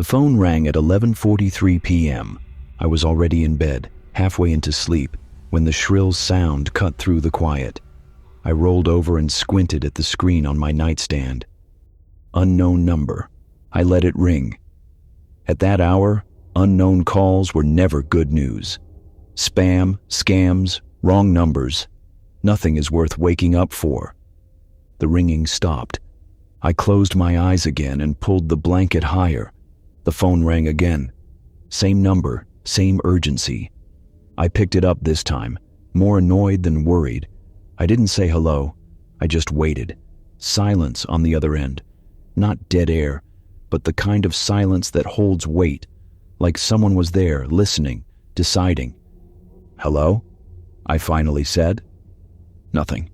The phone rang at 11:43 p.m. I was already in bed, halfway into sleep, when the shrill sound cut through the quiet. I rolled over and squinted at the screen on my nightstand. Unknown number. I let it ring. At that hour, unknown calls were never good news. Spam, scams, wrong numbers. Nothing is worth waking up for. The ringing stopped. I closed my eyes again and pulled the blanket higher. The phone rang again. Same number, same urgency. I picked it up this time, more annoyed than worried. I didn't say hello. I just waited. Silence on the other end. Not dead air, but the kind of silence that holds weight, like someone was there, listening, deciding. "Hello?" I finally said. Nothing.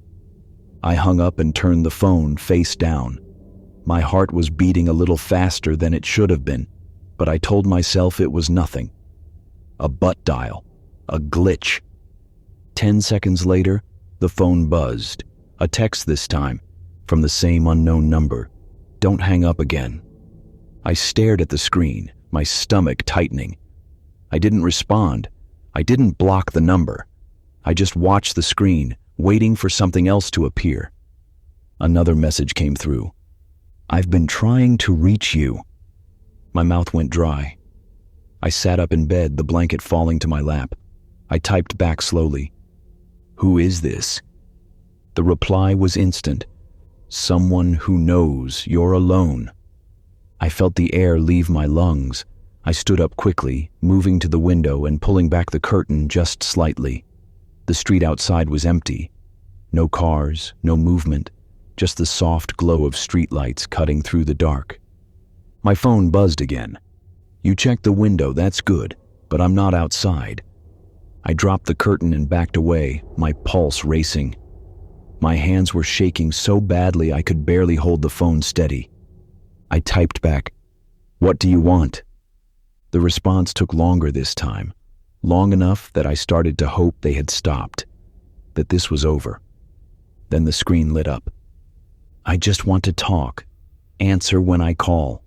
I hung up and turned the phone face down. My heart was beating a little faster than it should have been, but I told myself it was nothing. A butt dial. A glitch. 10 seconds later, the phone buzzed. A text this time, from the same unknown number. "Don't hang up again." I stared at the screen, my stomach tightening. I didn't respond. I didn't block the number. I just watched the screen, waiting for something else to appear. Another message came through. "I've been trying to reach you." My mouth went dry. I sat up in bed, the blanket falling to my lap. I typed back slowly. "Who is this?" The reply was instant. "Someone who knows you're alone." I felt the air leave my lungs. I stood up quickly, moving to the window and pulling back the curtain just slightly. The street outside was empty. No cars, no movement, just the soft glow of streetlights cutting through the dark. My phone buzzed again. "You checked the window, that's good, but I'm not outside." I dropped the curtain and backed away, my pulse racing. My hands were shaking so badly I could barely hold the phone steady. I typed back, "What do you want?" The response took longer this time, long enough that I started to hope they had stopped, that this was over. Then the screen lit up. "I just want to talk. Answer when I call."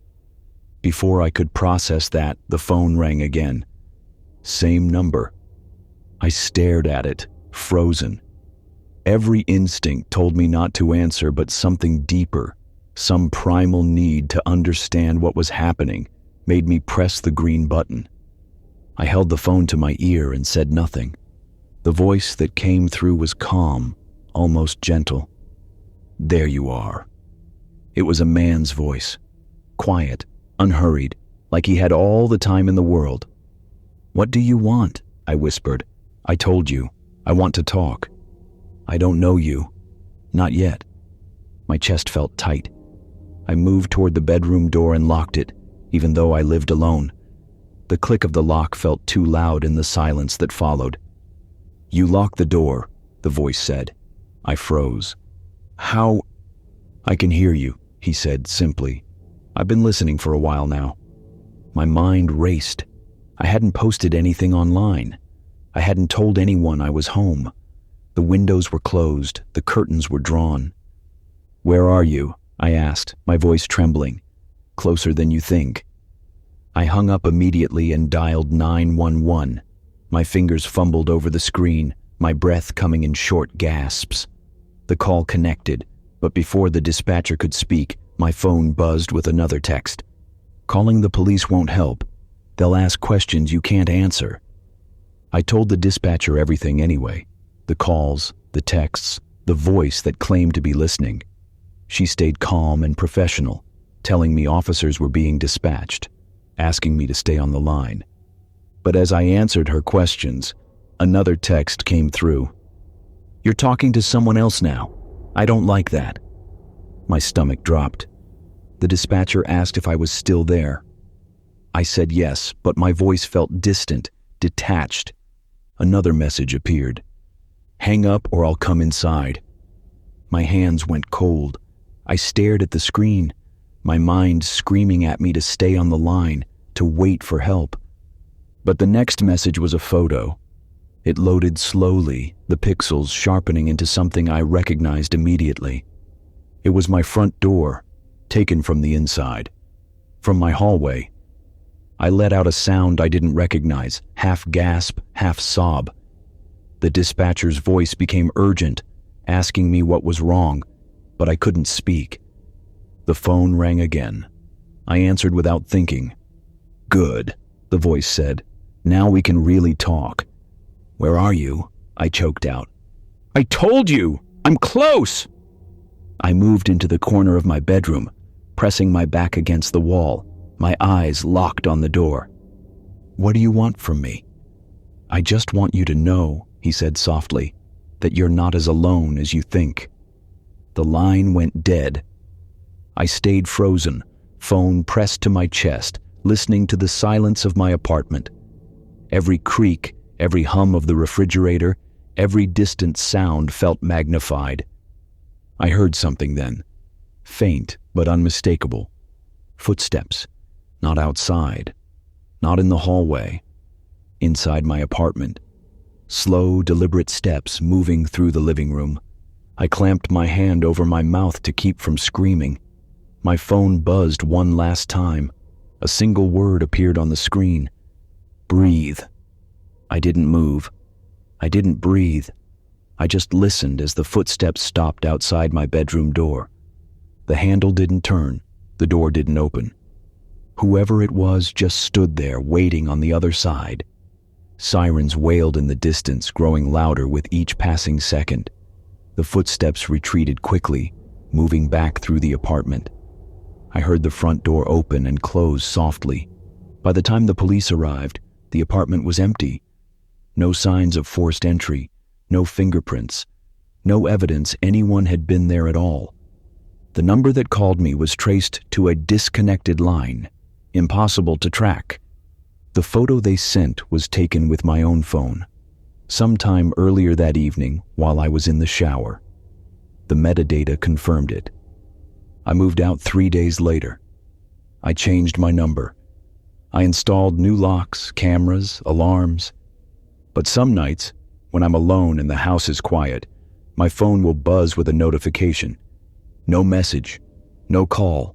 Before I could process that, the phone rang again. Same number. I stared at it, frozen. Every instinct told me not to answer, but something deeper, some primal need to understand what was happening, made me press the green button. I held the phone to my ear and said nothing. The voice that came through was calm, almost gentle. "There you are." It was a man's voice, quiet, unhurried, like he had all the time in the world. "What do you want?" I whispered. "I told you. I want to talk." "I don't know you." "Not yet." My chest felt tight. I moved toward the bedroom door and locked it, even though I lived alone. The click of the lock felt too loud in the silence that followed. "You locked the door," the voice said. I froze. "How?" "I can hear you," he said simply. "I've been listening for a while now." My mind raced. I hadn't posted anything online. I hadn't told anyone I was home. The windows were closed, the curtains were drawn. "Where are you?" I asked, my voice trembling. "Closer than you think." I hung up immediately and dialed 911. My fingers fumbled over the screen, my breath coming in short gasps. The call connected, but before the dispatcher could speak, my phone buzzed with another text. "Calling the police won't help. They'll ask questions you can't answer." I told the dispatcher everything anyway. The calls, the texts, the voice that claimed to be listening. She stayed calm and professional, telling me officers were being dispatched, asking me to stay on the line. But as I answered her questions, another text came through. "You're talking to someone else now. I don't like that." My stomach dropped. The dispatcher asked if I was still there. I said yes, but my voice felt distant, detached. Another message appeared. "Hang up or I'll come inside." My hands went cold. I stared at the screen, my mind screaming at me to stay on the line, to wait for help. But the next message was a photo. It loaded slowly, the pixels sharpening into something I recognized immediately. It was my front door, taken from the inside. From my hallway, I let out a sound I didn't recognize, half gasp, half sob. The dispatcher's voice became urgent, asking me what was wrong, but I couldn't speak. The phone rang again. I answered without thinking. "Good," the voice said. "Now we can really talk." "Where are you?" I choked out. "I told you! I'm close!" I moved into the corner of my bedroom, pressing my back against the wall, my eyes locked on the door. "What do you want from me?" "I just want you to know," he said softly, "that you're not as alone as you think." The line went dead. I stayed frozen, phone pressed to my chest, listening to the silence of my apartment. Every creak, every hum of the refrigerator, every distant sound felt magnified. I heard something then, faint but unmistakable. Footsteps, not outside, not in the hallway, inside my apartment. Slow, deliberate steps moving through the living room. I clamped my hand over my mouth to keep from screaming. My phone buzzed one last time. A single word appeared on the screen. "Breathe." I didn't move. I didn't breathe. I just listened as the footsteps stopped outside my bedroom door. The handle didn't turn. The door didn't open. Whoever it was just stood there, waiting on the other side. Sirens wailed in the distance, growing louder with each passing second. The footsteps retreated quickly, moving back through the apartment. I heard the front door open and close softly. By the time the police arrived, the apartment was empty. No signs of forced entry, no fingerprints, no evidence anyone had been there at all. The number that called me was traced to a disconnected line, impossible to track. The photo they sent was taken with my own phone, sometime earlier that evening while I was in the shower. The metadata confirmed it. I moved out 3 days later. I changed my number. I installed new locks, cameras, alarms. But some nights, when I'm alone and the house is quiet, my phone will buzz with a notification. No message, no call,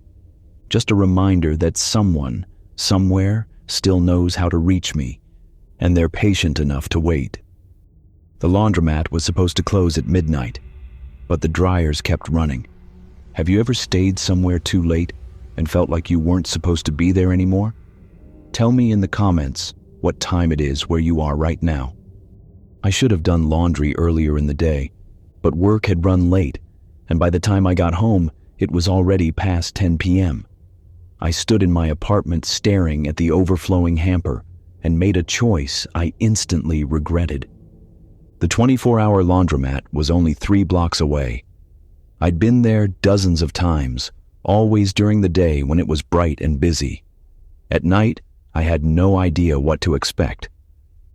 just a reminder that someone, somewhere, still knows how to reach me, and they're patient enough to wait. The laundromat was supposed to close at midnight, but the dryers kept running. Have you ever stayed somewhere too late and felt like you weren't supposed to be there anymore? Tell me in the comments what time it is where you are right now. I should have done laundry earlier in the day, but work had run late, and by the time I got home, it was already past 10 p.m. I stood in my apartment staring at the overflowing hamper and made a choice I instantly regretted. The 24-hour laundromat was only 3 blocks away. I'd been there dozens of times, always during the day when it was bright and busy. At night, I had no idea what to expect.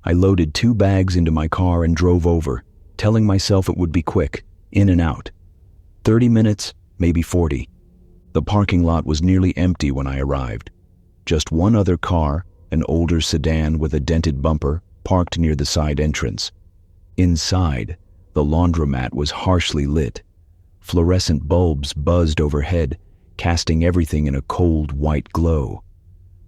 I loaded 2 bags into my car and drove over, telling myself it would be quick, in and out. 30 minutes, maybe 40. The parking lot was nearly empty when I arrived. Just one other car, an older sedan with a dented bumper, parked near the side entrance. Inside, the laundromat was harshly lit. Fluorescent bulbs buzzed overhead, casting everything in a cold white glow.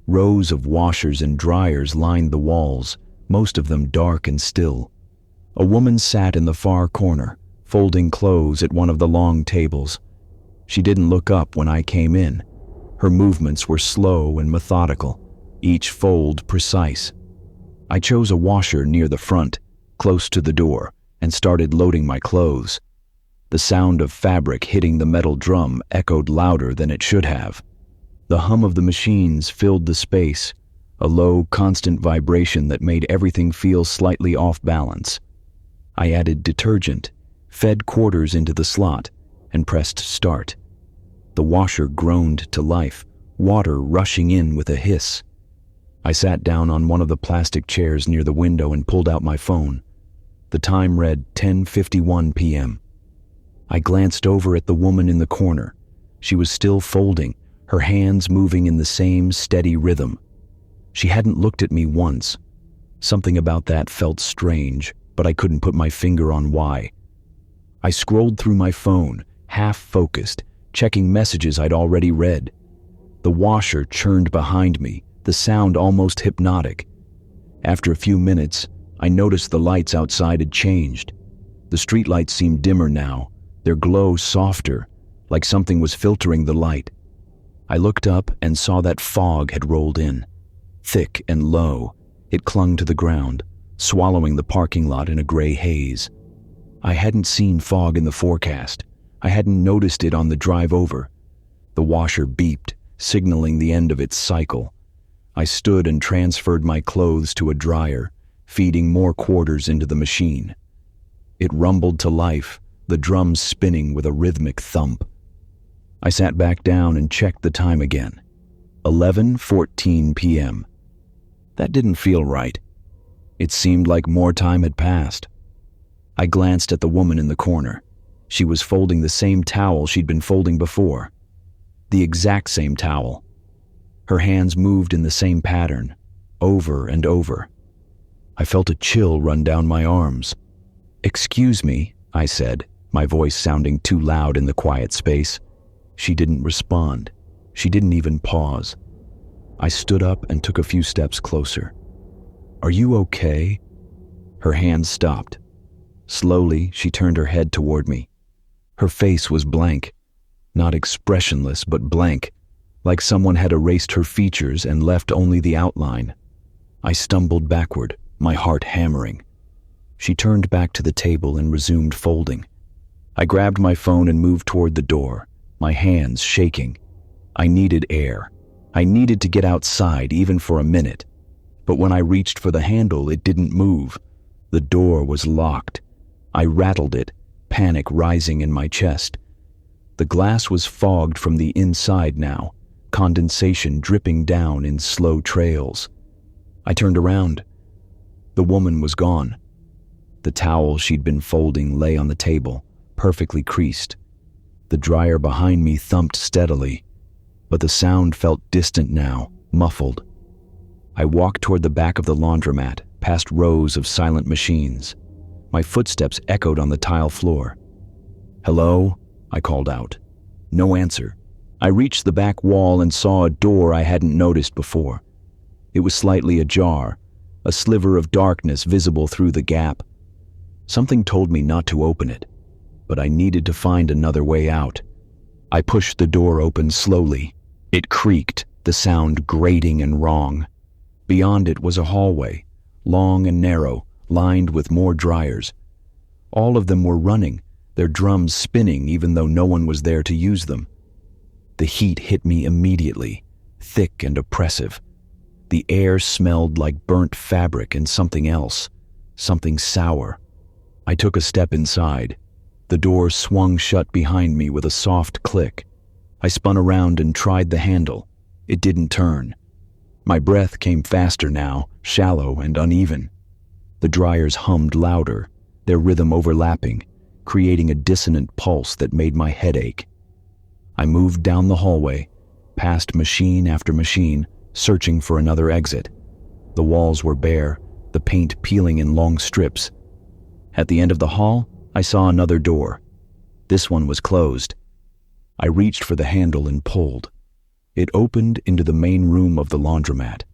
Rows of washers and dryers lined the walls, most of them dark and still. A woman sat in the far corner, folding clothes at one of the long tables. She didn't look up when I came in. Her movements were slow and methodical, each fold precise. I chose a washer near the front, close to the door, and started loading my clothes. The sound of fabric hitting the metal drum echoed louder than it should have. The hum of the machines filled the space, a low, constant vibration that made everything feel slightly off balance. I added detergent, fed quarters into the slot, and pressed start. The washer groaned to life, water rushing in with a hiss. I sat down on one of the plastic chairs near the window and pulled out my phone. The time read 10:51 p.m. I glanced over at the woman in the corner. She was still folding, her hands moving in the same steady rhythm. She hadn't looked at me once. Something about that felt strange, but I couldn't put my finger on why. I scrolled through my phone, half-focused, checking messages I'd already read. The washer churned behind me, the sound almost hypnotic. After a few minutes, I noticed the lights outside had changed. The streetlights seemed dimmer now, their glow softer, like something was filtering the light. I looked up and saw that fog had rolled in. Thick and low, it clung to the ground, swallowing the parking lot in a gray haze. I hadn't seen fog in the forecast. I hadn't noticed it on the drive over. The washer beeped, signaling the end of its cycle. I stood and transferred my clothes to a dryer, feeding more quarters into the machine. It rumbled to life, the drums spinning with a rhythmic thump. I sat back down and checked the time again. 11:14 p.m. That didn't feel right. It seemed like more time had passed. I glanced at the woman in the corner. She was folding the same towel she'd been folding before. The exact same towel. Her hands moved in the same pattern, over and over. I felt a chill run down my arms. "Excuse me," I said, my voice sounding too loud in the quiet space. She didn't respond. She didn't even pause. I stood up and took a few steps closer. "Are you okay?" Her hands stopped. Slowly, she turned her head toward me. Her face was blank. Not expressionless, but blank, like someone had erased her features and left only the outline. I stumbled backward, my heart hammering. She turned back to the table and resumed folding. I grabbed my phone and moved toward the door, my hands shaking. I needed air. I needed to get outside, even for a minute. But when I reached for the handle, it didn't move. The door was locked. I rattled it, panic rising in my chest. The glass was fogged from the inside now, condensation dripping down in slow trails. I turned around. The woman was gone. The towel she'd been folding lay on the table, perfectly creased. The dryer behind me thumped steadily, but the sound felt distant now, muffled. I walked toward the back of the laundromat, past rows of silent machines. My footsteps echoed on the tile floor. "Hello?" I called out. No answer. I reached the back wall and saw a door I hadn't noticed before. It was slightly ajar, a sliver of darkness visible through the gap. Something told me not to open it, but I needed to find another way out. I pushed the door open slowly. It creaked, the sound grating and wrong. Beyond it was a hallway, long and narrow, lined with more dryers. All of them were running, their drums spinning even though no one was there to use them. The heat hit me immediately, thick and oppressive. The air smelled like burnt fabric and something else, something sour. I took a step inside. The door swung shut behind me with a soft click. I spun around and tried the handle. It didn't turn. My breath came faster now, shallow and uneven. The dryers hummed louder, their rhythm overlapping, creating a dissonant pulse that made my head ache. I moved down the hallway, past machine after machine, searching for another exit. The walls were bare, the paint peeling in long strips. At the end of the hall, I saw another door. This one was closed. I reached for the handle and pulled. It opened into the main room of the laundromat.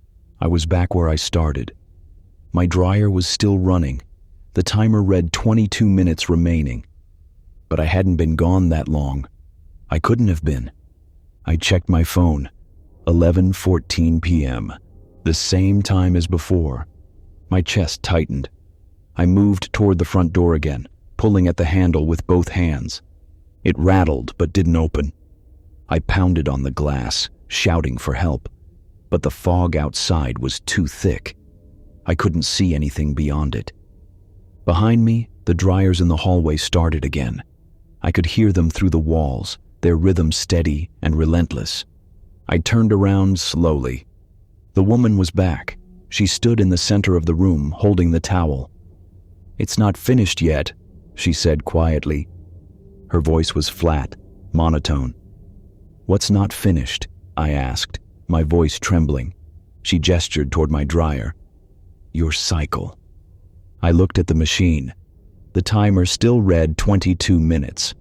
I was back where I started. My dryer was still running. The timer read 22 minutes remaining. But I hadn't been gone that long. I couldn't have been. I checked my phone. 11:14 p.m. The same time as before. My chest tightened. I moved toward the front door again, pulling at the handle with both hands. It rattled but didn't open. I pounded on the glass, shouting for help. But the fog outside was too thick. I couldn't see anything beyond it. Behind me, the dryers in the hallway started again. I could hear them through the walls, their rhythm steady and relentless. I turned around slowly. The woman was back. She stood in the center of the room, holding the towel. "It's not finished yet," she said quietly. Her voice was flat, monotone. "What's not finished?" I asked, my voice trembling. She gestured toward my dryer. "Your cycle." I looked at the machine. The timer still read 22 minutes.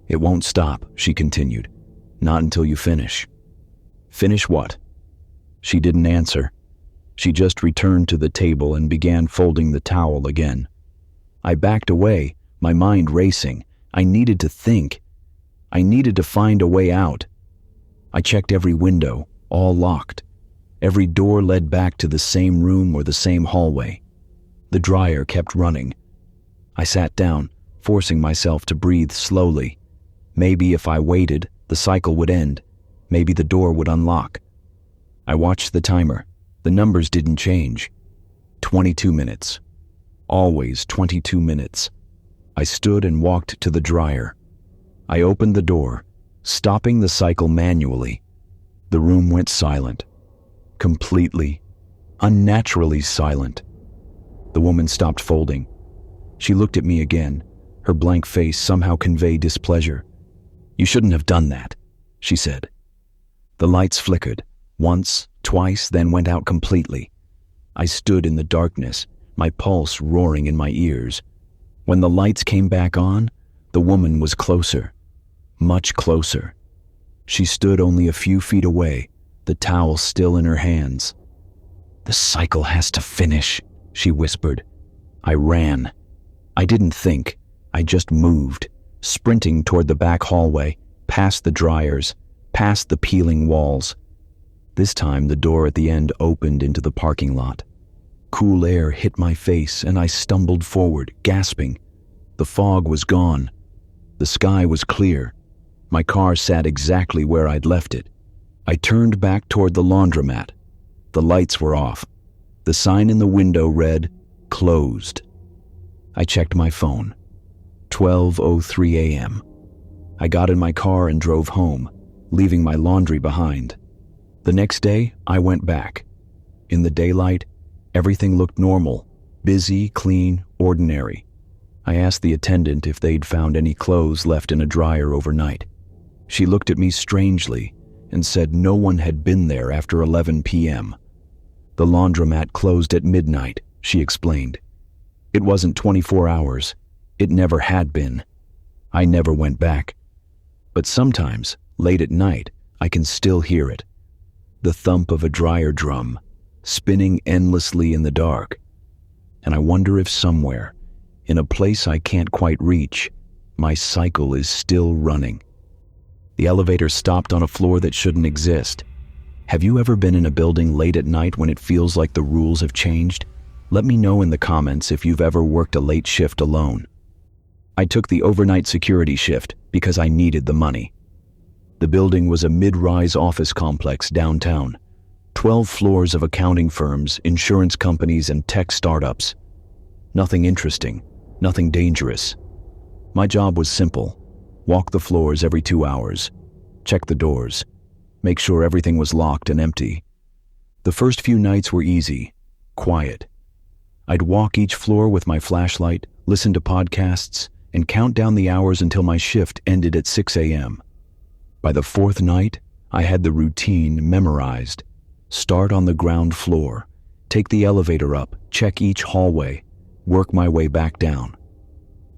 "It won't stop," she continued. "Not until you finish." "Finish what?" She didn't answer. She just returned to the table and began folding the towel again. I backed away, my mind racing. I needed to think. I needed to find a way out. I checked every window, all locked. Every door led back to the same room or the same hallway. The dryer kept running. I sat down, forcing myself to breathe slowly. Maybe if I waited, the cycle would end. Maybe the door would unlock. I watched the timer. The numbers didn't change. 22 minutes. Always 22 minutes. I stood and walked to the dryer. I opened the door, stopping the cycle manually. The room went silent. Completely, unnaturally silent. The woman stopped folding. She looked at me again. Her blank face somehow conveyed displeasure. "You shouldn't have done that," she said. The lights flickered, once, twice, then went out completely. I stood in the darkness, my pulse roaring in my ears. When the lights came back on, the woman was closer, much closer. She stood only a few feet away, the towel still in her hands. "The cycle has to finish," she whispered. I ran. I didn't think. I just moved, sprinting toward the back hallway, past the dryers, past the peeling walls. This time the door at the end opened into the parking lot. Cool air hit my face and I stumbled forward, gasping. The fog was gone. The sky was clear. My car sat exactly where I'd left it. I turned back toward the laundromat. The lights were off. The sign in the window read, "Closed." I checked my phone. 12:03 a.m. I got in my car and drove home, leaving my laundry behind. The next day, I went back. In the daylight, everything looked normal, busy, clean, ordinary. I asked the attendant if they'd found any clothes left in a dryer overnight. She looked at me strangely and said no one had been there after 11 p.m. The laundromat closed at midnight, she explained. It wasn't 24 hours. It never had been. I never went back. But sometimes, late at night, I can still hear it. The thump of a dryer drum, spinning endlessly in the dark. And I wonder if somewhere, in a place I can't quite reach, my cycle is still running. The elevator stopped on a floor that shouldn't exist. Have you ever been in a building late at night when it feels like the rules have changed? Let me know in the comments if you've ever worked a late shift alone. I took the overnight security shift because I needed the money. The building was a mid-rise office complex downtown. 12 floors of accounting firms, insurance companies, and tech startups. Nothing interesting, nothing dangerous. My job was simple. Walk the floors every 2 hours. Check the doors. Make sure everything was locked and empty. The first few nights were easy, quiet. I'd walk each floor with my flashlight, listen to podcasts, and count down the hours until my shift ended at 6 a.m. By the fourth night, I had the routine memorized. Start on the ground floor, take the elevator up, check each hallway, work my way back down.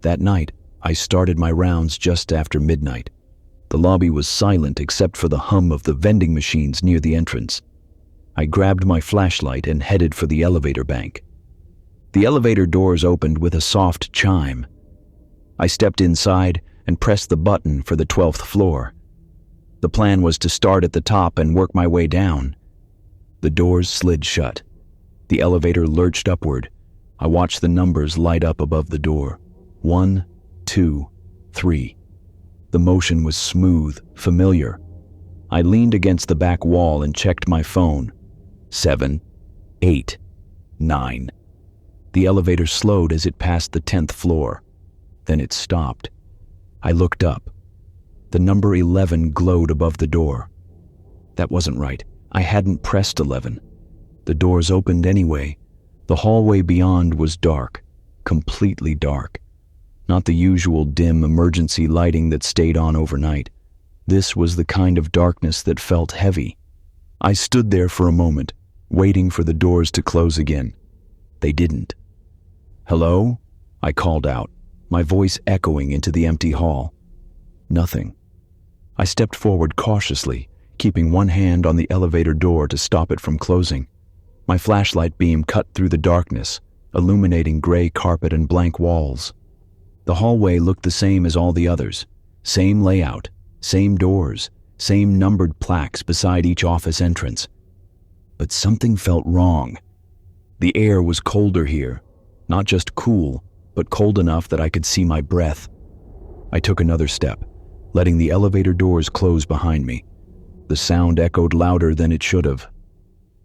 That night, I started my rounds just after midnight. The lobby was silent except for the hum of the vending machines near the entrance. I grabbed my flashlight and headed for the elevator bank. The elevator doors opened with a soft chime. I stepped inside and pressed the button for the 12th floor. The plan was to start at the top and work my way down. The doors slid shut. The elevator lurched upward. I watched the numbers light up above the door. 1, 2, 3. The motion was smooth, familiar. I leaned against the back wall and checked my phone. 7, 8, 9. The elevator slowed as it passed the 10th floor. Then it stopped. I looked up. The number 11 glowed above the door. That wasn't right. I hadn't pressed 11. The doors opened anyway. The hallway beyond was dark, completely dark. Not the usual dim emergency lighting that stayed on overnight. This was the kind of darkness that felt heavy. I stood there for a moment, waiting for the doors to close again. They didn't. "Hello?" I called out, my voice echoing into the empty hall. Nothing. I stepped forward cautiously, keeping one hand on the elevator door to stop it from closing. My flashlight beam cut through the darkness, illuminating gray carpet and blank walls. The hallway looked the same as all the others. Same layout, same doors, same numbered plaques beside each office entrance. But something felt wrong. The air was colder here, not just cool, but cold enough that I could see my breath. I took another step, letting the elevator doors close behind me. The sound echoed louder than it should have.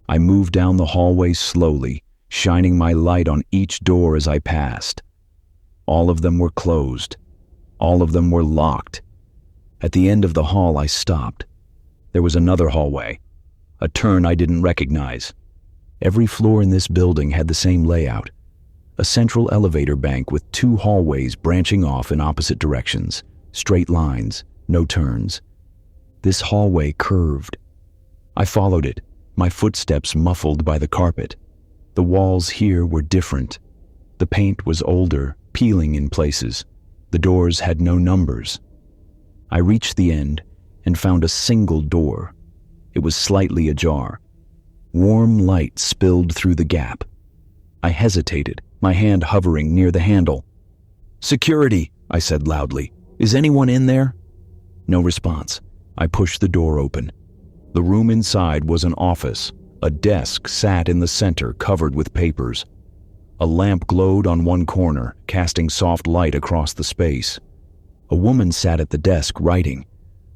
I moved down the hallway slowly, shining my light on each door as I passed. All of them were closed. All of them were locked. At the end of the hall, I stopped. There was another hallway, a turn I didn't recognize. Every floor in this building had the same layout, a central elevator bank with two hallways branching off in opposite directions, straight lines, no turns. This hallway curved. I followed it, my footsteps muffled by the carpet. The walls here were different. The paint was older, peeling in places. The doors had no numbers. I reached the end and found a single door. It was slightly ajar. Warm light spilled through the gap. I hesitated, my hand hovering near the handle. "Security," I said loudly. "Is anyone in there?" No response. I pushed the door open. The room inside was an office. A desk sat in the center, covered with papers. A lamp glowed on one corner, casting soft light across the space. A woman sat at the desk, writing.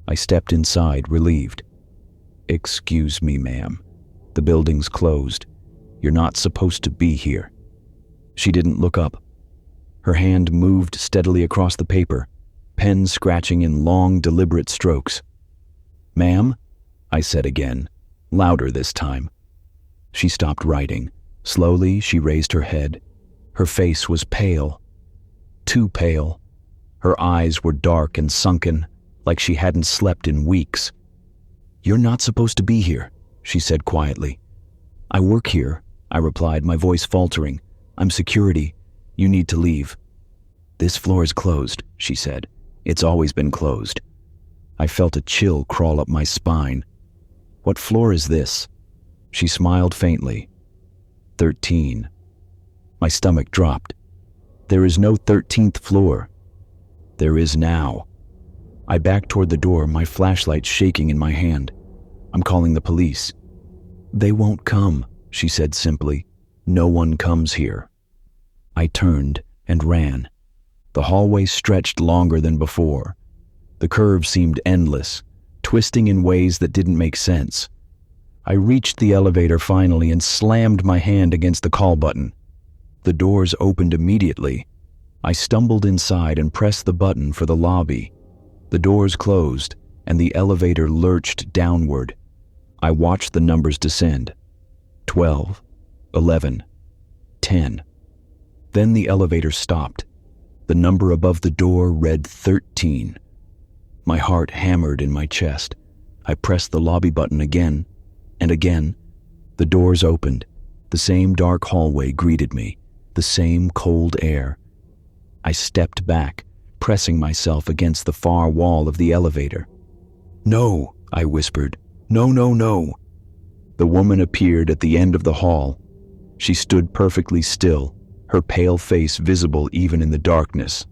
I stepped inside, relieved. "Excuse me, ma'am. The building's closed. You're not supposed to be here." She didn't look up. Her hand moved steadily across the paper, pen scratching in long, deliberate strokes. "Ma'am?" I said again, louder this time. She stopped writing. Slowly, she raised her head. Her face was pale. Too pale. Her eyes were dark and sunken, like she hadn't slept in weeks. "You're not supposed to be here," she said quietly. "I work here," I replied, my voice faltering. "I'm security. You need to leave." "This floor is closed," she said. "It's always been closed." I felt a chill crawl up my spine. "What floor is this?" She smiled faintly. 13. My stomach dropped. "There is no 13th floor." "There is now." I backed toward the door, my flashlight shaking in my hand. "I'm calling the police." "They won't come," she said simply. "No one comes here." I turned and ran. The hallway stretched longer than before. The curve seemed endless, twisting in ways that didn't make sense. I reached the elevator finally and slammed my hand against the call button. The doors opened immediately. I stumbled inside and pressed the button for the lobby. The doors closed, and the elevator lurched downward. I watched the numbers descend. 12, 11, 10. Then the elevator stopped. The number above the door read 13. My heart hammered in my chest. I pressed the lobby button again, and again. The doors opened. The same dark hallway greeted me, the same cold air. I stepped back, pressing myself against the far wall of the elevator. "No," I whispered. "No, no, no." The woman appeared at the end of the hall. She stood perfectly still, her pale face visible even in the darkness.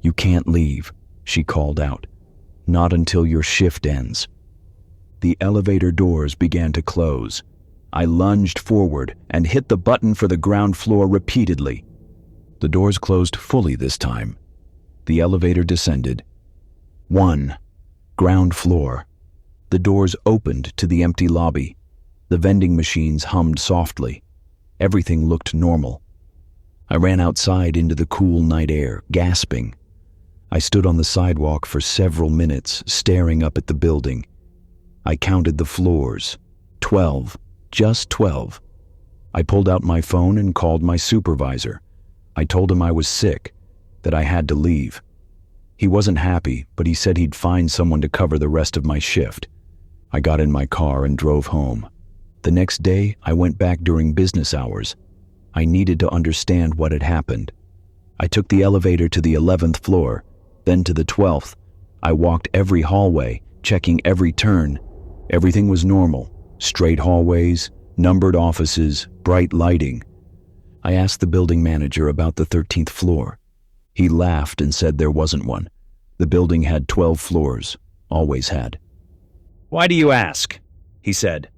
"You can't leave," she called out. "Not until your shift ends." The elevator doors began to close. I lunged forward and hit the button for the ground floor repeatedly. The doors closed fully this time. The elevator descended. 1. Ground floor. The doors opened to the empty lobby. The vending machines hummed softly. Everything looked normal. I ran outside into the cool night air, gasping. I stood on the sidewalk for several minutes, staring up at the building. I counted the floors. 12. Just 12. I pulled out my phone and called my supervisor. I told him I was sick, that I had to leave. He wasn't happy, but he said he'd find someone to cover the rest of my shift. I got in my car and drove home. The next day, I went back during business hours. I needed to understand what had happened. I took the elevator to the 11th floor, then to the 12th. I walked every hallway, checking every turn. Everything was normal. Straight hallways, numbered offices, bright lighting. I asked the building manager about the 13th floor. He laughed and said there wasn't one. The building had 12 floors, always had. "Why do you ask?" he said.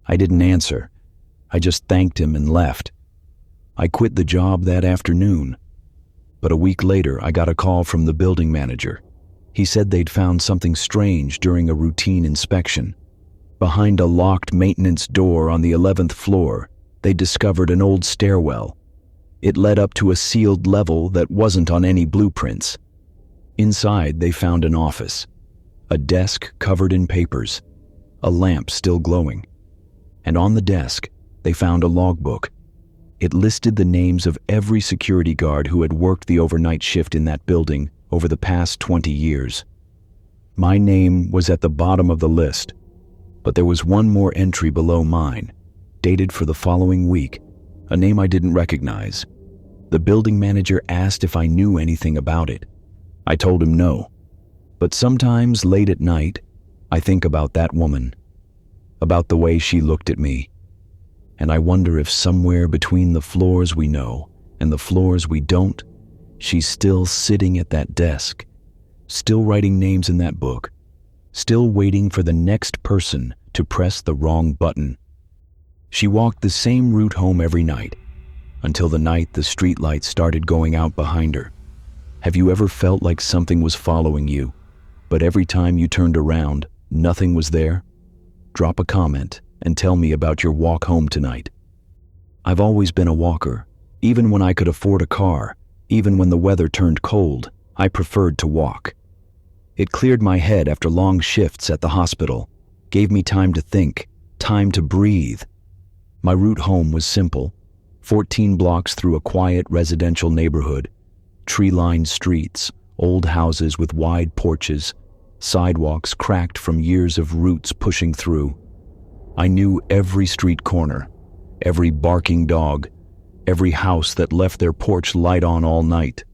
I didn't answer. I just thanked him and left. I quit the job that afternoon. But a week later, I got a call from the building manager. He said they'd found something strange during a routine inspection. Behind a locked maintenance door on the 11th floor, they discovered an old stairwell. It led up to a sealed level that wasn't on any blueprints. Inside, they found an office, a desk covered in papers, a lamp still glowing. And on the desk, they found a logbook. It listed the names of every security guard who had worked the overnight shift in that building over the past 20 years. My name was at the bottom of the list, but there was one more entry below mine, dated for the following week, a name I didn't recognize. The building manager asked if I knew anything about it. I told him no, but sometimes late at night, I think about that woman, about the way she looked at me, and I wonder if somewhere between the floors we know and the floors we don't, she's still sitting at that desk, still writing names in that book, still waiting for the next person to press the wrong button. She walked the same route home every night, until the night the streetlights started going out behind her. Have you ever felt like something was following you, but every time you turned around, nothing was there? Drop a comment and tell me about your walk home tonight. I've always been a walker. Even when I could afford a car, even when the weather turned cold, I preferred to walk. It cleared my head after long shifts at the hospital, gave me time to think, time to breathe. My route home was simple: 14 blocks through a quiet residential neighborhood, tree-lined streets, old houses with wide porches, sidewalks cracked from years of roots pushing through. I knew every street corner, every barking dog, every house that left their porch light on all night.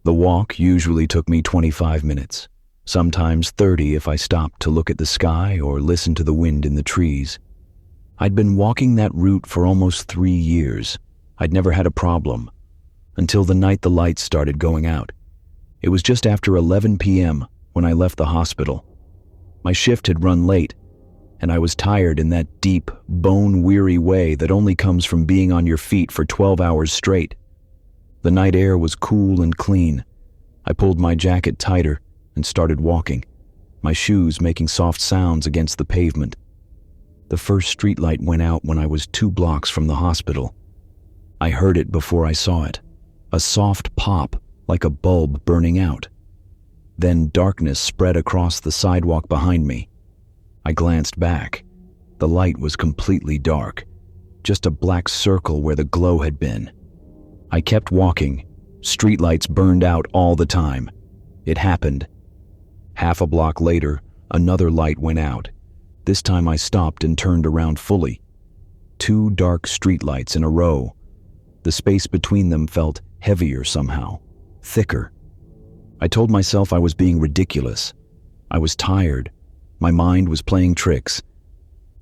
The walk usually took me 25 minutes, sometimes 30 if I stopped to look at the sky or listen to the wind in the trees. I'd been walking that route for almost 3 years. I'd never had a problem, until the night the lights started going out. It was just after 11 p.m. when I left the hospital. My shift had run late, and I was tired in that deep, bone-weary way that only comes from being on your feet for 12 hours straight. The night air was cool and clean. I pulled my jacket tighter and started walking, my shoes making soft sounds against the pavement. The first streetlight went out when I was 2 blocks from the hospital. I heard it before I saw it, a soft pop like a bulb burning out. Then darkness spread across the sidewalk behind me. I glanced back. The light was completely dark, just a black circle where the glow had been. I kept walking. Streetlights burned out all the time. It happened. Half a block later, another light went out. This time I stopped and turned around fully. 2 dark streetlights in a row. The space between them felt heavier somehow, thicker. I told myself I was being ridiculous. I was tired. My mind was playing tricks.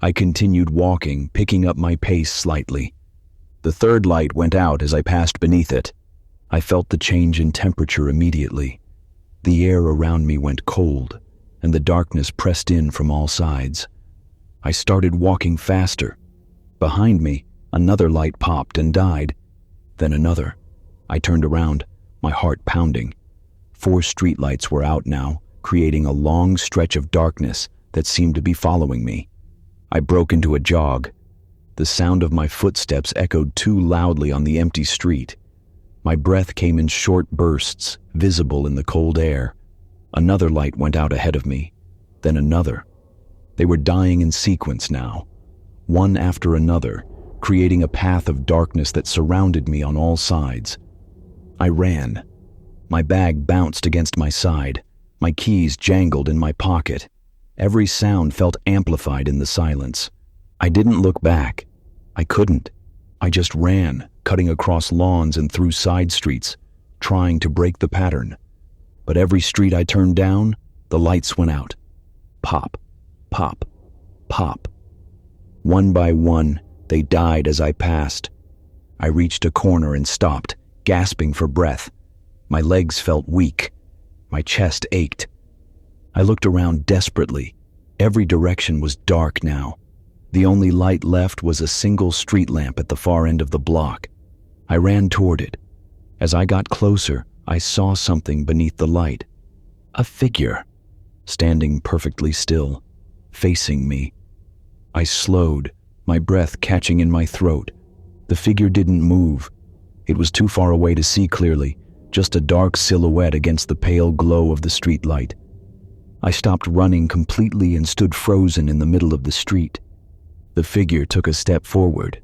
I continued walking, picking up my pace slightly. The 3rd light went out as I passed beneath it. I felt the change in temperature immediately. The air around me went cold, and the darkness pressed in from all sides. I started walking faster. Behind me, another light popped and died. Then another. I turned around, my heart pounding. 4 streetlights were out now, creating a long stretch of darkness that seemed to be following me. I broke into a jog. The sound of my footsteps echoed too loudly on the empty street. My breath came in short bursts, visible in the cold air. Another light went out ahead of me, then another. They were dying in sequence now, one after another, creating a path of darkness that surrounded me on all sides. I ran. My bag bounced against my side. My keys jangled in my pocket. Every sound felt amplified in the silence. I didn't look back. I couldn't. I just ran, cutting across lawns and through side streets, trying to break the pattern. But every street I turned down, the lights went out. Pop, pop, pop. One by one, they died as I passed. I reached a corner and stopped, gasping for breath. My legs felt weak. My chest ached. I looked around desperately. Every direction was dark now. The only light left was a single street lamp at the far end of the block. I ran toward it. As I got closer, I saw something beneath the light. A figure, standing perfectly still, facing me. I slowed, my breath catching in my throat. The figure didn't move. It was too far away to see clearly, just a dark silhouette against the pale glow of the street light. I stopped running completely and stood frozen in the middle of the street. The figure took a step forward,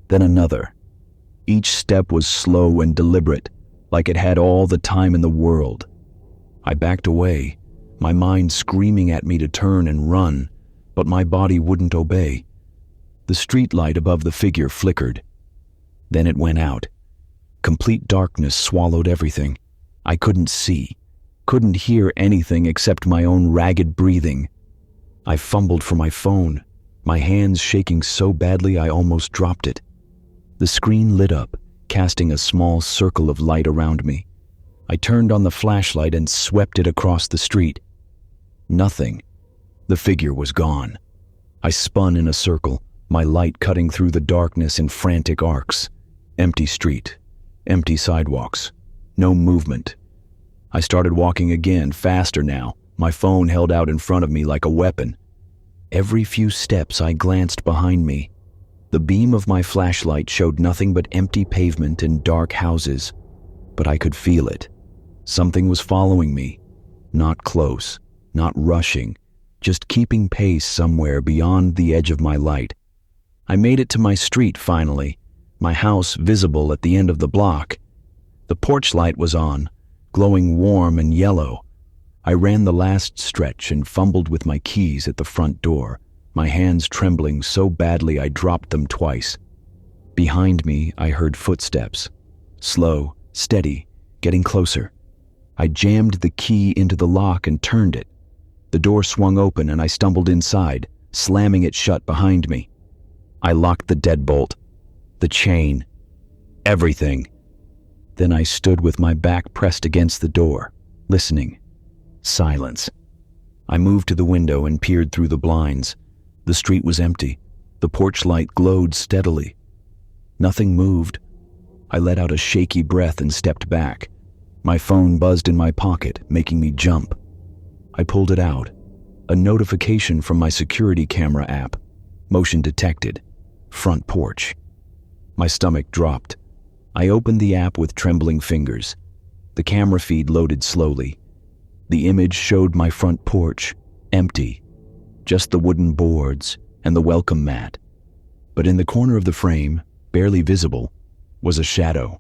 then another. Each step was slow and deliberate, like it had all the time in the world. I backed away, my mind screaming at me to turn and run, but my body wouldn't obey. The street light above the figure flickered. Then it went out. Complete darkness swallowed everything. I couldn't see, couldn't hear anything except my own ragged breathing. I fumbled for my phone, my hands shaking so badly I almost dropped it. The screen lit up, casting a small circle of light around me. I turned on the flashlight and swept it across the street. Nothing. The figure was gone. I spun in a circle, my light cutting through the darkness in frantic arcs. Empty street, empty sidewalks, no movement. I started walking again, faster now, my phone held out in front of me like a weapon. Every few steps I glanced behind me. The beam of my flashlight showed nothing but empty pavement and dark houses, but I could feel it. Something was following me, not close, not rushing, just keeping pace somewhere beyond the edge of my light. I made it to my street finally, my house visible at the end of the block. The porch light was on, glowing warm and yellow. I ran the last stretch and fumbled with my keys at the front door, my hands trembling so badly I dropped them twice. Behind me, I heard footsteps. Slow, steady, getting closer. I jammed the key into the lock and turned it. The door swung open and I stumbled inside, slamming it shut behind me. I locked the deadbolt, the chain, everything. Then I stood with my back pressed against the door, listening. Silence. I moved to the window and peered through the blinds. The street was empty. The porch light glowed steadily. Nothing moved. I let out a shaky breath and stepped back. My phone buzzed in my pocket, making me jump. I pulled it out. A notification from my security camera app. Motion detected. Front porch. My stomach dropped. I opened the app with trembling fingers. The camera feed loaded slowly. The image showed my front porch, empty. Just the wooden boards and the welcome mat. But in the corner of the frame, barely visible, was a shadow.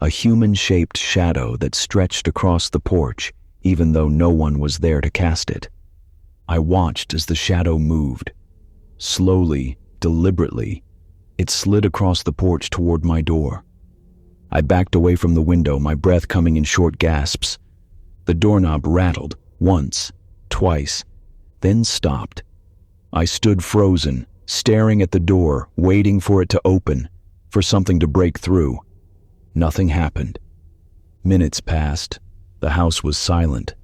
A human-shaped shadow that stretched across the porch, even though no one was there to cast it. I watched as the shadow moved. Slowly, deliberately, it slid across the porch toward my door. I backed away from the window, my breath coming in short gasps. The doorknob rattled, once, twice, then stopped. I stood frozen, staring at the door, waiting for it to open, for something to break through. Nothing happened. Minutes passed. The house was silent.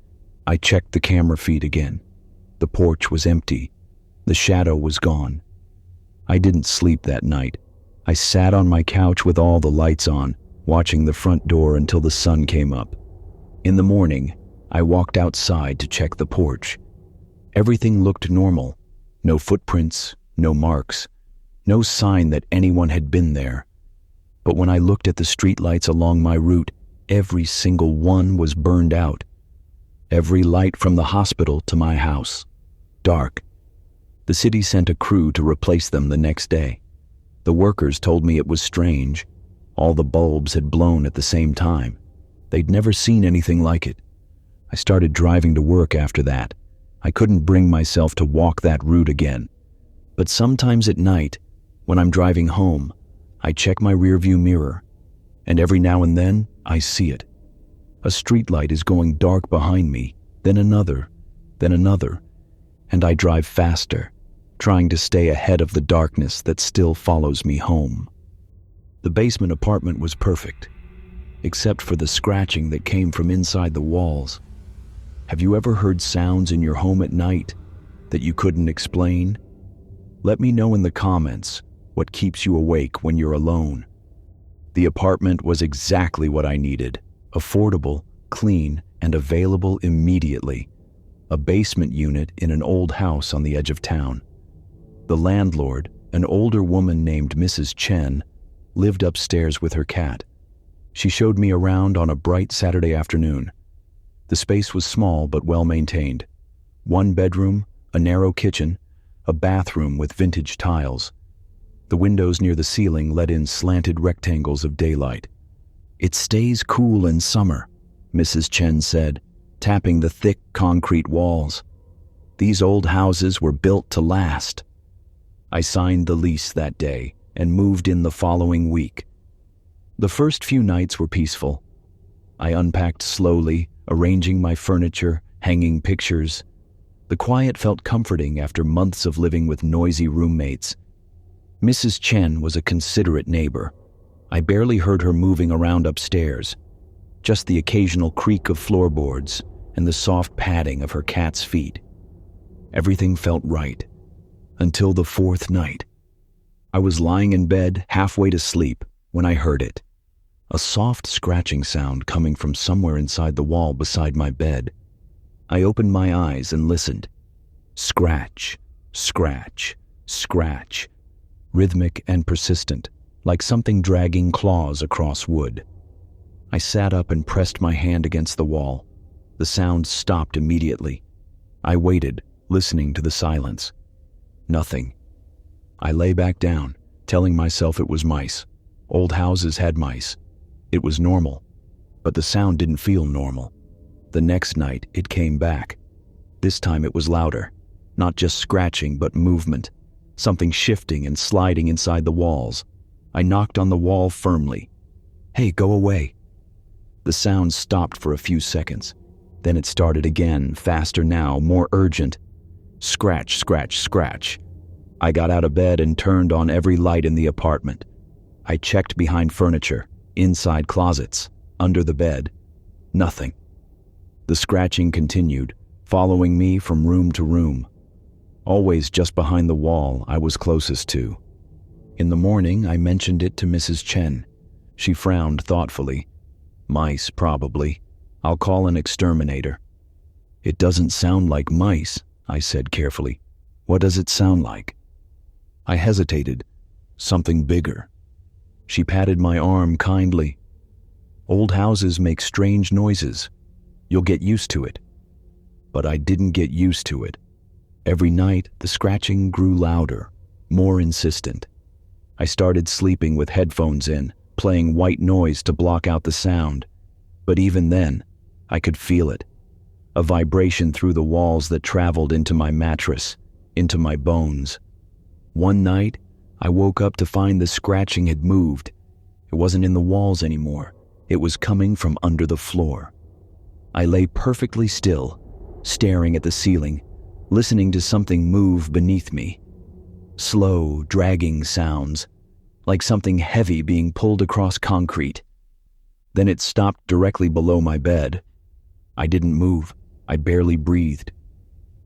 I checked the camera feed again. The porch was empty. The shadow was gone. I didn't sleep that night. I sat on my couch with all the lights on, watching the front door until the sun came up. In the morning, I walked outside to check the porch. Everything looked normal. No footprints, no marks, no sign that anyone had been there. But when I looked at the streetlights along my route, every single one was burned out. Every light from the hospital to my house. Dark. The city sent a crew to replace them the next day. The workers told me it was strange. All the bulbs had blown at the same time. They'd never seen anything like it. I started driving to work after that. I couldn't bring myself to walk that route again. But sometimes at night, when I'm driving home, I check my rearview mirror, and every now and then, I see it. A streetlight is going dark behind me, then another, and I drive faster, trying to stay ahead of the darkness that still follows me home. The basement apartment was perfect, except for the scratching that came from inside the walls. Have you ever heard sounds in your home at night that you couldn't explain? Let me know in the comments what keeps you awake when you're alone. The apartment was exactly what I needed: affordable, clean, and available immediately. A basement unit in an old house on the edge of town. The landlord, an older woman named Mrs. Chen, lived upstairs with her cat. She showed me around on a bright Saturday afternoon. The space was small but well maintained. One bedroom, a narrow kitchen, a bathroom with vintage tiles. The windows near the ceiling let in slanted rectangles of daylight. "It stays cool in summer," Mrs. Chen said, tapping the thick concrete walls. "These old houses were built to last." I signed the lease that day and moved in the following week. The first few nights were peaceful. I unpacked slowly, arranging my furniture, hanging pictures. The quiet felt comforting after months of living with noisy roommates. Mrs. Chen was a considerate neighbor. I barely heard her moving around upstairs, just the occasional creak of floorboards and the soft padding of her cat's feet. Everything felt right, until the fourth night. I was lying in bed, halfway to sleep, when I heard it. A soft scratching sound coming from somewhere inside the wall beside my bed. I opened my eyes and listened. Scratch, scratch, scratch. Rhythmic and persistent, like something dragging claws across wood. I sat up and pressed my hand against the wall. The sound stopped immediately. I waited, listening to the silence. Nothing. I lay back down, telling myself it was mice. Old houses had mice. It was normal, but the sound didn't feel normal. The next night, it came back. This time it was louder, not just scratching, but movement, something shifting and sliding inside the walls. I knocked on the wall firmly. "Hey, go away." The sound stopped for a few seconds. Then it started again, faster now, more urgent. Scratch, scratch, scratch. I got out of bed and turned on every light in the apartment. I checked behind furniture, inside closets, under the bed. Nothing. The scratching continued, following me from room to room. Always just behind the wall I was closest to. In the morning, I mentioned it to Mrs. Chen. She frowned thoughtfully. "Mice, probably. I'll call an exterminator." "It doesn't sound like mice," I said carefully. "What does it sound like?" I hesitated. "Something bigger." She patted my arm kindly. "Old houses make strange noises. You'll get used to it." But I didn't get used to it. Every night, the scratching grew louder, more insistent. I started sleeping with headphones in, playing white noise to block out the sound. But even then, I could feel it. A vibration through the walls that traveled into my mattress, into my bones. One night, I woke up to find the scratching had moved. It wasn't in the walls anymore. It was coming from under the floor. I lay perfectly still, staring at the ceiling, listening to something move beneath me. Slow, dragging sounds, like something heavy being pulled across concrete. Then it stopped directly below my bed. I didn't move. I barely breathed.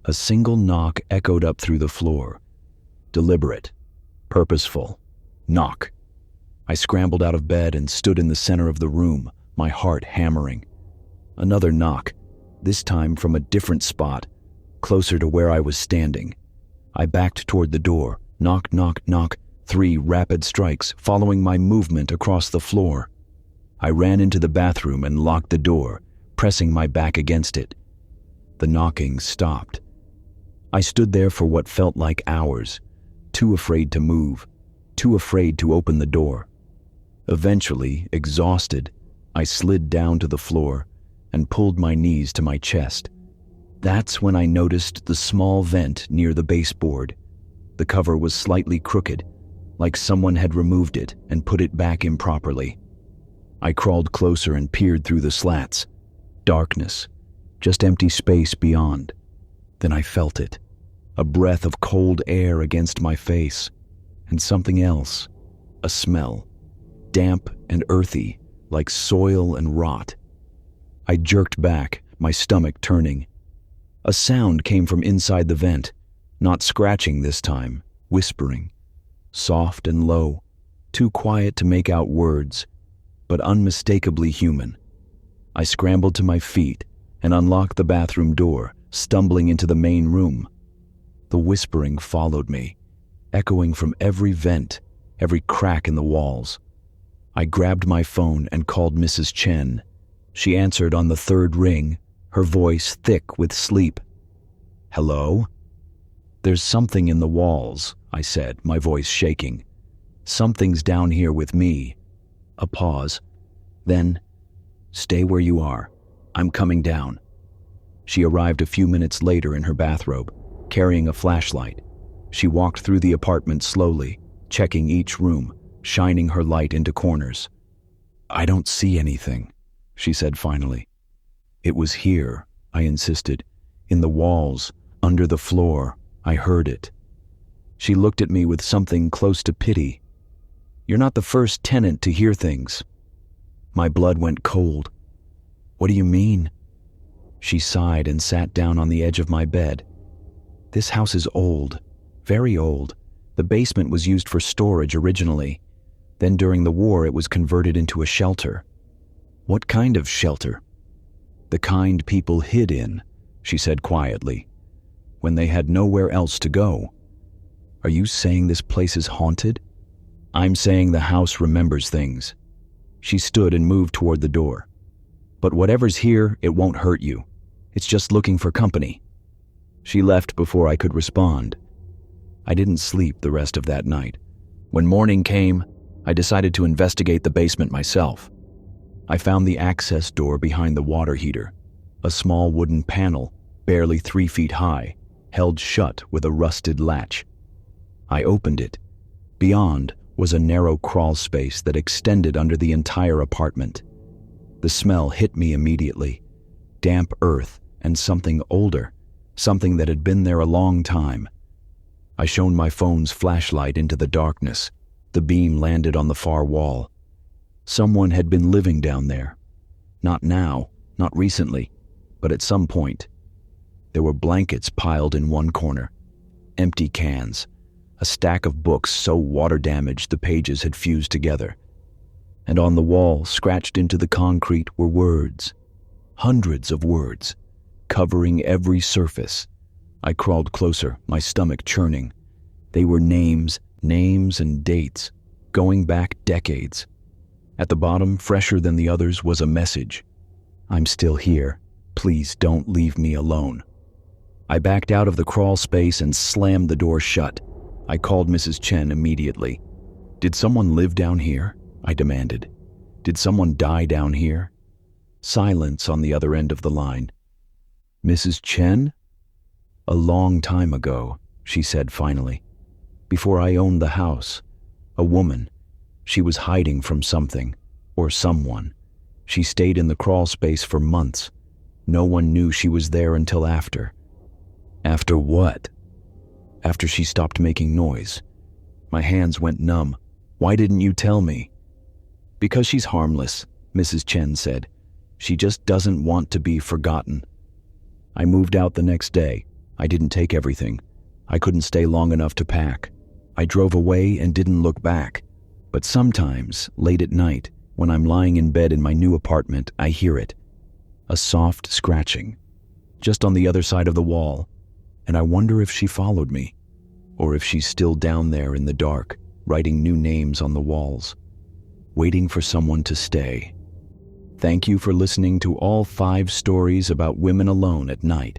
A single knock echoed up through the floor. Deliberate, purposeful. Knock. I scrambled out of bed and stood in the center of the room, my heart hammering. Another knock, this time from a different spot, closer to where I was standing. I backed toward the door. Knock, knock, knock. 3 rapid strikes, following my movement across the floor. I ran into the bathroom and locked the door, pressing my back against it. The knocking stopped. I stood there for what felt like hours, too afraid to move, too afraid to open the door. Eventually, exhausted, I slid down to the floor and pulled my knees to my chest. That's when I noticed the small vent near the baseboard. The cover was slightly crooked, like someone had removed it and put it back improperly. I crawled closer and peered through the slats. Darkness, just empty space beyond. Then I felt it. a breath of cold air against my face, and something else, a smell, damp and earthy, like soil and rot. I jerked back, my stomach turning. A sound came from inside the vent, not scratching this time, whispering, soft and low, too quiet to make out words, but unmistakably human. I scrambled to my feet and unlocked the bathroom door, stumbling into the main room. The whispering followed me, echoing from every vent, every crack in the walls. I grabbed my phone and called Mrs. Chen. She answered on the third ring, her voice thick with sleep. "Hello?" "There's something in the walls," I said, my voice shaking. "Something's down here with me." A pause. Then, "Stay where you are. I'm coming down." She arrived a few minutes later in her bathrobe, carrying a flashlight. She walked through the apartment slowly, checking each room, shining her light into corners. "I don't see anything," she said finally. "It was here," I insisted. "In the walls, under the floor. I heard it." She looked at me with something close to pity. "You're not the first tenant to hear things." My blood went cold. "What do you mean?" She sighed and sat down on the edge of my bed. "This house is old, very old. The basement was used for storage originally. Then during the war it was converted into a shelter." "What kind of shelter?" "The kind people hid in," she said quietly, "when they had nowhere else to go." "Are you saying this place is haunted?" "I'm saying the house remembers things." She stood and moved toward the door. "But whatever's here, it won't hurt you. It's just looking for company." She left before I could respond. I didn't sleep the rest of that night. When morning came, I decided to investigate the basement myself. I found the access door behind the water heater, a small wooden panel, barely 3 feet high, held shut with a rusted latch. I opened it. Beyond was a narrow crawl space that extended under the entire apartment. The smell hit me immediately. Damp earth and something older, something that had been there a long time. I shone my phone's flashlight into the darkness. The beam landed on the far wall. Someone had been living down there. Not now, not recently, but at some point. There were blankets piled in one corner, empty cans, a stack of books so water-damaged the pages had fused together. And on the wall, scratched into the concrete, were words. Hundreds of words, covering every surface. I crawled closer, my stomach churning. They were names and dates, going back decades. At the bottom, fresher than the others, was a message. "I'm still here. Please don't leave me alone." I backed out of the crawl space and slammed the door shut. I called Mrs. Chen immediately. "Did someone live down here?" I demanded. "Did someone die down here?" Silence on the other end of the line. "Mrs. Chen?" "A long time ago," she said finally. "Before I owned the house. A woman. She was hiding from something, or someone. She stayed in the crawl space for months. No one knew she was there until after." "After what?" "After she stopped making noise." My hands went numb. "Why didn't you tell me?" "Because she's harmless," Mrs. Chen said. "She just doesn't want to be forgotten." I moved out the next day. I didn't take everything. I couldn't stay long enough to pack. I drove away and didn't look back. But sometimes, late at night, when I'm lying in bed in my new apartment, I hear it. A soft scratching, just on the other side of the wall. And I wonder if she followed me, or if she's still down there in the dark, writing new names on the walls, waiting for someone to stay. Thank you for listening to all 5 stories about women alone at night.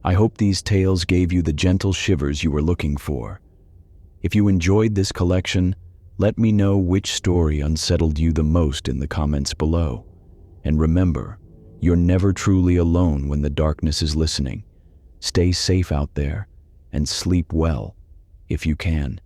I hope these tales gave you the gentle shivers you were looking for. If you enjoyed this collection, let me know which story unsettled you the most in the comments below. And remember, you're never truly alone when the darkness is listening. Stay safe out there, and sleep well, if you can.